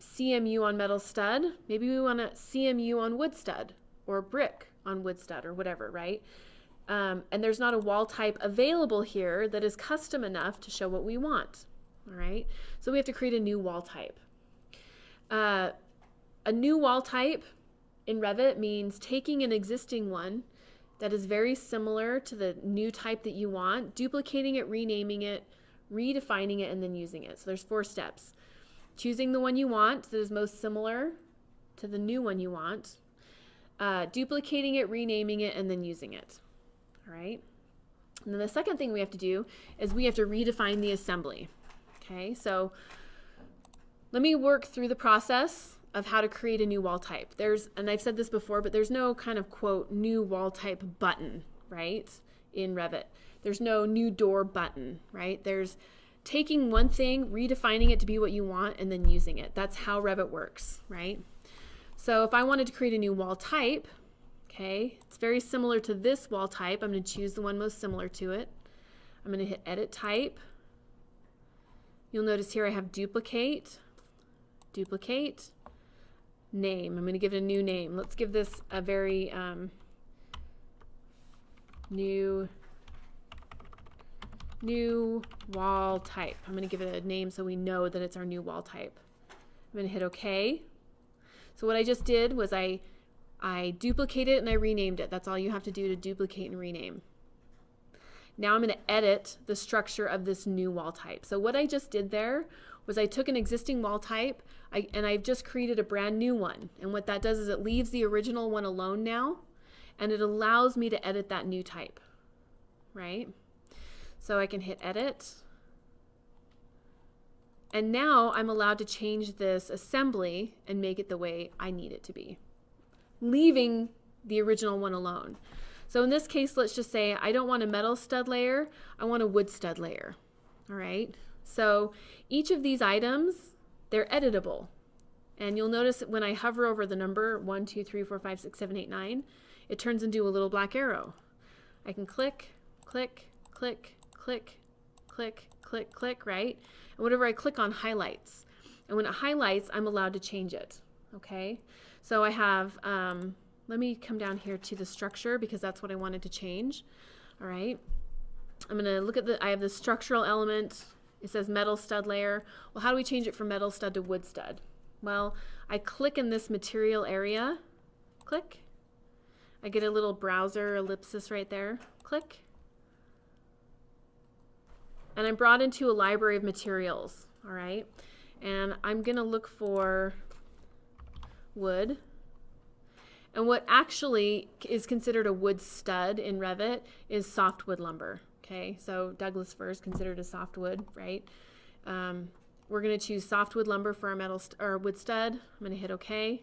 CMU on metal stud, maybe we want a CMU on wood stud, or brick on wood stud, or whatever, right? And there's not a wall type available here that is custom enough to show what we want, all right? So we have to create a new wall type. A new wall type in Revit means taking an existing one that is very similar to the new type that you want, duplicating it, renaming it, redefining it, and then using it. So there's 4 steps. Choosing the one you want that is most similar to the new one you want, duplicating it, renaming it, and then using it. All right. And then the second thing we have to do is we have to redefine the assembly. Okay, so let me work through the process of how to create a new wall type. And I've said this before, but there's no kind of quote new wall type button, right, in Revit. There's no new door button, right? There's taking one thing, redefining it to be what you want, and then using it. That's how Revit works, right? So if I wanted to create a new wall type, okay, it's very similar to this wall type. I'm going to choose the one most similar to it. I'm going to hit Edit Type. You'll notice here I have Duplicate, Duplicate, Name. I'm going to give it a new name. Let's give this a very new wall type. I'm going to give it a name so we know that it's our new wall type. I'm going to hit OK. So what I just did was I duplicated it and I renamed it. That's all you have to do to duplicate and rename. Now I'm going to edit the structure of this new wall type. So what I just did there was I took an existing wall type and I've just created a brand new one. And what that does is it leaves the original one alone now, and it allows me to edit that new type, right? So I can hit Edit. And now I'm allowed to change this assembly and make it the way I need it to be, leaving the original one alone. So in this case, let's just say I don't want a metal stud layer, I want a wood stud layer, all right? So each of these items, they're editable. And you'll notice that when I hover over the number 1, 2, 3, 4, 5, 6, 7, 8, 9, it turns into a little black arrow. I can click, click, click, click, click, click, click, right? And whenever I click on highlights, and when it highlights, I'm allowed to change it, okay? So I have, let me come down here to the structure because that's what I wanted to change, all right? I'm gonna look at I have the structural element. It says metal stud layer. Well, how do we change it from metal stud to wood stud? Well, I click in this material area, click. I get a little browser ellipsis right there, click. And I'm brought into a library of materials, all right? And I'm gonna look for wood. And what actually is considered a wood stud in Revit is softwood lumber, okay? So Douglas fir is considered a softwood, right? We're gonna choose softwood lumber for our wood stud. I'm gonna hit OK.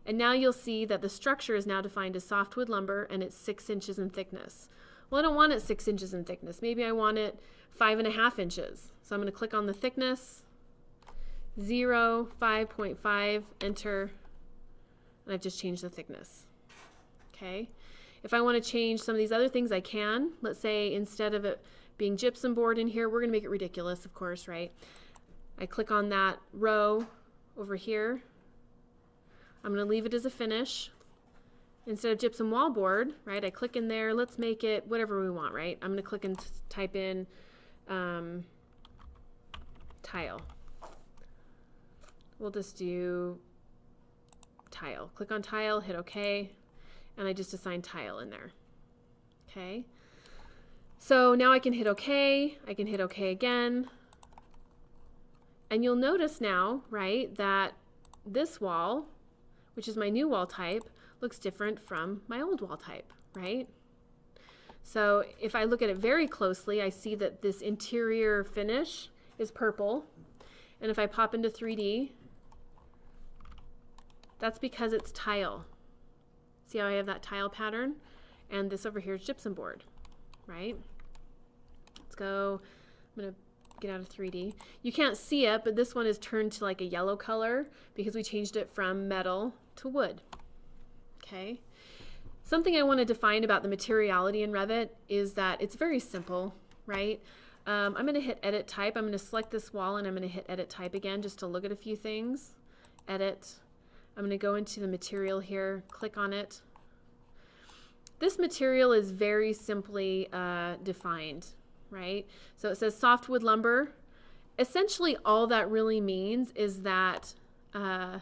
And now you'll see that the structure is now defined as softwood lumber and it's 6 inches in thickness. Well, I don't want it 6 inches in thickness. Maybe I want it 5.5 inches. So I'm going to click on the thickness, 0, 5.5, enter, and I've just changed the thickness. Okay. If I want to change some of these other things, I can. Let's say instead of it being gypsum board in here, we're going to make it ridiculous, of course, right? I click on that row over here. I'm going to leave it as a finish. Instead of gypsum wallboard, right, I click in there. Let's make it whatever we want, right? I'm going to click and type in tile. We'll just do tile. Click on tile, hit OK, and I just assign tile in there. Okay. So now I can hit OK. I can hit OK again. And you'll notice now, right, that this wall, which is my new wall type, looks different from my old wall type, right? So if I look at it very closely, I see that this interior finish is purple. And if I pop into 3D, that's because it's tile. See how I have that tile pattern? And this over here is gypsum board, right? Let's go, I'm gonna get out of 3D. You can't see it, but this one is turned to like a yellow color because we changed it from metal to wood. Okay. Something I want to define about the materiality in Revit is that it's very simple, right? I'm going to hit edit type. I'm going to select this wall and I'm going to hit edit type again just to look at a few things. Edit. I'm going to go into the material here, click on it. This material is very simply defined, right? So it says softwood lumber. Essentially all that really means is that I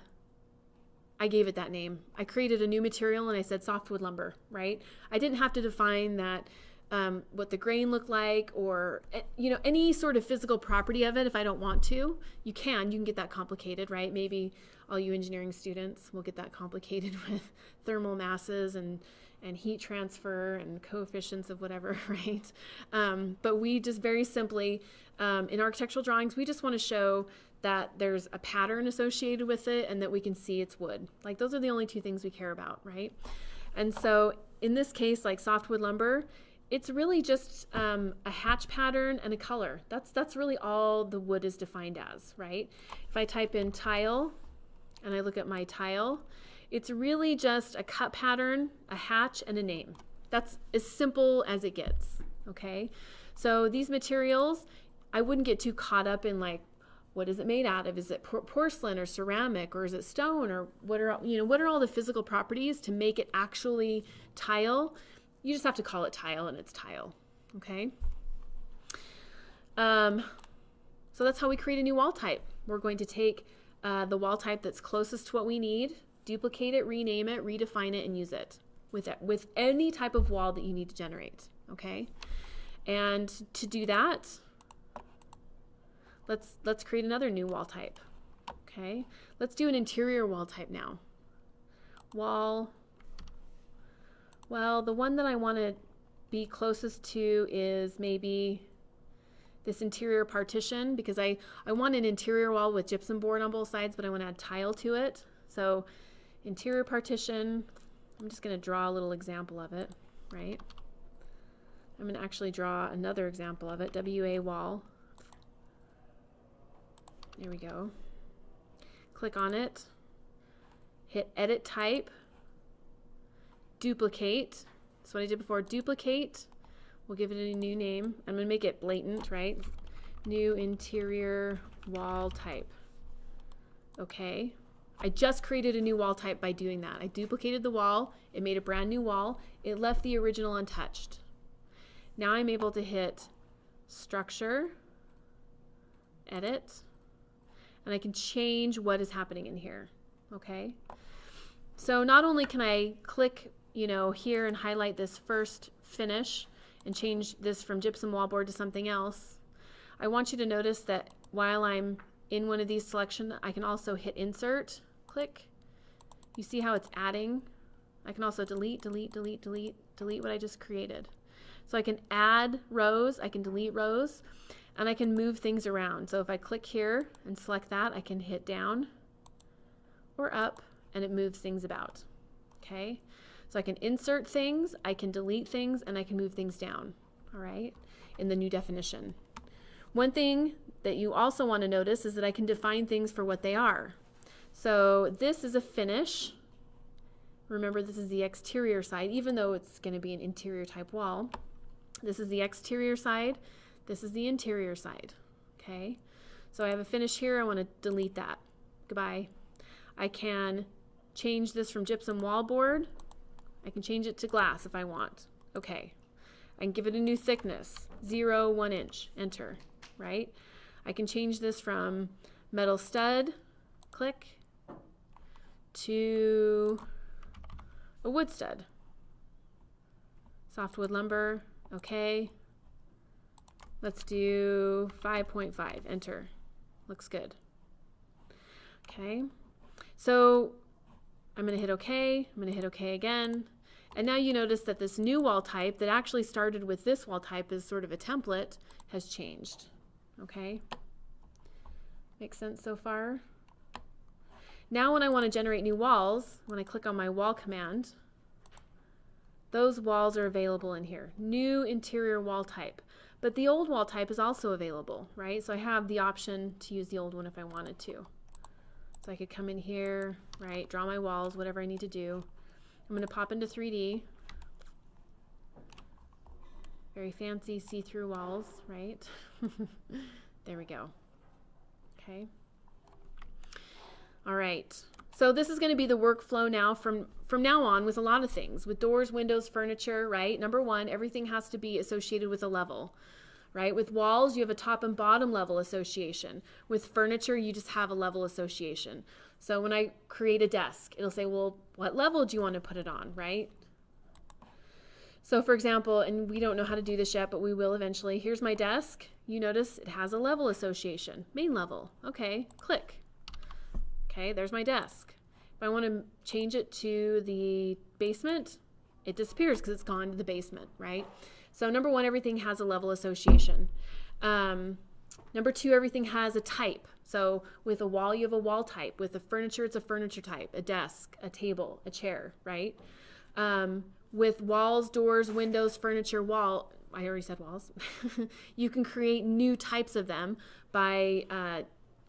gave it that name. I created a new material and I said softwood lumber, right? I didn't have to define that what the grain looked like or any sort of physical property of it if I don't want to. You can get that complicated, right? Maybe all you engineering students will get that complicated with thermal masses and heat transfer and coefficients of whatever, right? But we just very simply, in architectural drawings, we just want to show that there's a pattern associated with it and that we can see it's wood. Like those are the only two things we care about, right? And so in this case, like softwood lumber, it's really just a hatch pattern and a color. That's really all the wood is defined as, right? If I type in tile and I look at my tile, it's really just a cut pattern, a hatch, and a name. That's as simple as it gets, okay? So these materials, I wouldn't get too caught up in like, what is it made out of? Is it porcelain or ceramic or is it stone or what are all the physical properties to make it actually tile? You just have to call it tile and it's tile, okay? So that's how we create a new wall type. We're going to take the wall type that's closest to what we need, duplicate it, rename it, redefine it, and use it with any type of wall that you need to generate, okay? And to do that, let's create another new wall type, okay? Let's do an interior wall type now. Wall. Well, the one that I want to be closest to is maybe this interior partition because I want an interior wall with gypsum board on both sides, but I want to add tile to it. So interior partition, I'm just going to draw a little example of it, right? I'm going to actually draw another example of it, WA wall. There we go. Click on it, hit edit type, duplicate. That's what I did before, duplicate. We'll give it a new name. I'm going to make it blatant, right? New interior wall type. Okay. I just created a new wall type by doing that. I duplicated the wall. It made a brand new wall. It left the original untouched. Now I'm able to hit structure, edit, and I can change what is happening in here. Okay. So not only can I click, here and highlight this first finish and change this from gypsum wallboard to something else, I want you to notice that while I'm in one of these selections, I can also hit insert, click. You see how it's adding? I can also delete what I just created. So I can add rows, I can delete rows, and I can move things around. So if I click here and select that, I can hit down or up and it moves things about. Okay? So I can insert things, I can delete things, and I can move things down, all right, in the new definition. One thing that you also want to notice is that I can define things for what they are. So this is a finish. Remember, this is the exterior side, even though it's going to be an interior type wall. This is the exterior side. This is the interior side, okay? So I have a finish here. I want to delete that. Goodbye. I can change this from gypsum wallboard. I can change it to glass if I want. Okay. I can give it a new thickness, 0, 1 inch, enter, right? I can change this from metal stud, click, to a wood stud. Softwood lumber, okay. Let's do 5.5, enter. Looks good. Okay. So I'm going to hit OK. I'm going to hit OK again. And now you notice that this new wall type that actually started with this wall type as sort of a template has changed. Okay? Makes sense so far? Now when I want to generate new walls, when I click on my wall command, those walls are available in here. New interior wall type. But the old wall type is also available, right? So I have the option to use the old one if I wanted to. So I could come in here, right, draw my walls, whatever I need to do. I'm going to pop into 3D. Very fancy see-through walls, right? There we go. Okay. All right. So this is going to be the workflow now from now on with a lot of things. With doors, windows, furniture, right? Number one, everything has to be associated with a level, right? With walls, you have a top and bottom level association. With furniture, you just have a level association. So when I create a desk, it'll say, well, what level do you want to put it on, right? So for example, and we don't know how to do this yet, but we will eventually. Here's my desk. You notice it has a level association. Main level. Okay, click. Okay, there's my desk. If I want to change it to the basement, it disappears because it's gone to the basement, right? So number one, everything has a level association. Number two, everything has a type. So with a wall, you have a wall type. With the furniture, it's a furniture type, a desk, a table, a chair, right? With walls, doors, windows, furniture, wall, I already said walls. You can create new types of them by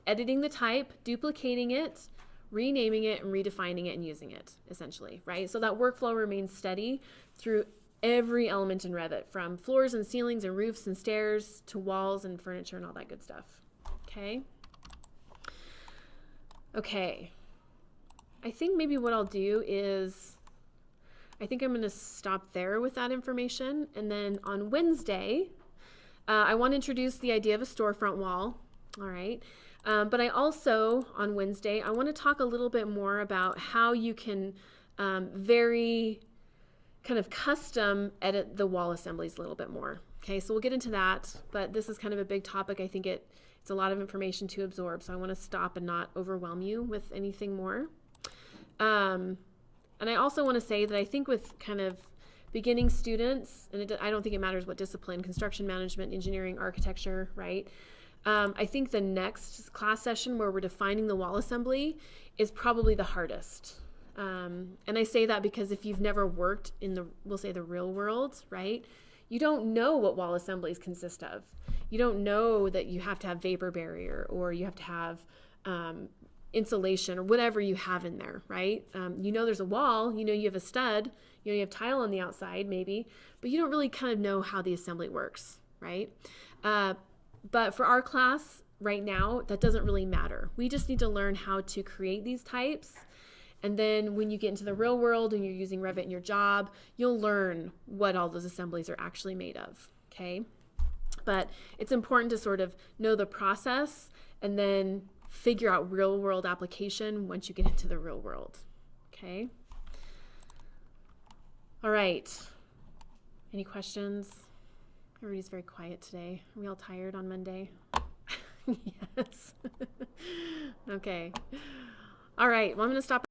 editing the type, duplicating it, renaming it, and redefining it and using it, essentially, right? So that workflow remains steady through every element in Revit, from floors and ceilings and roofs and stairs to walls and furniture and all that good stuff. Okay? Okay. I think maybe what I'll do is, I think I'm going to stop there with that information. And then on Wednesday, I want to introduce the idea of a storefront wall. All right. But I also, on Wednesday, I want to talk a little bit more about how you can very kind of custom edit the wall assemblies a little bit more. Okay, so we'll get into that, but this is kind of a big topic. I think it's a lot of information to absorb, so I want to stop and not overwhelm you with anything more. And I also want to say that I think with kind of beginning students, and I don't think it matters what discipline, construction management, engineering, architecture, right? I think the next class session where we're defining the wall assembly is probably the hardest. And I say that because if you've never worked in we'll say the real world, right? You don't know what wall assemblies consist of. You don't know that you have to have vapor barrier or you have to have insulation or whatever you have in there, right? You know there's a wall, you know you have a stud, you know you have tile on the outside maybe, but you don't really kind of know how the assembly works, right? But for our class right now, that doesn't really matter. We just need to learn how to create these types. And then when you get into the real world and you're using Revit in your job, you'll learn what all those assemblies are actually made of, okay? But it's important to sort of know the process and then figure out real world application once you get into the real world, okay? All right. Any questions? Everybody's very quiet today. Are we all tired on Monday? Yes. Okay. All right. Well, I'm going to stop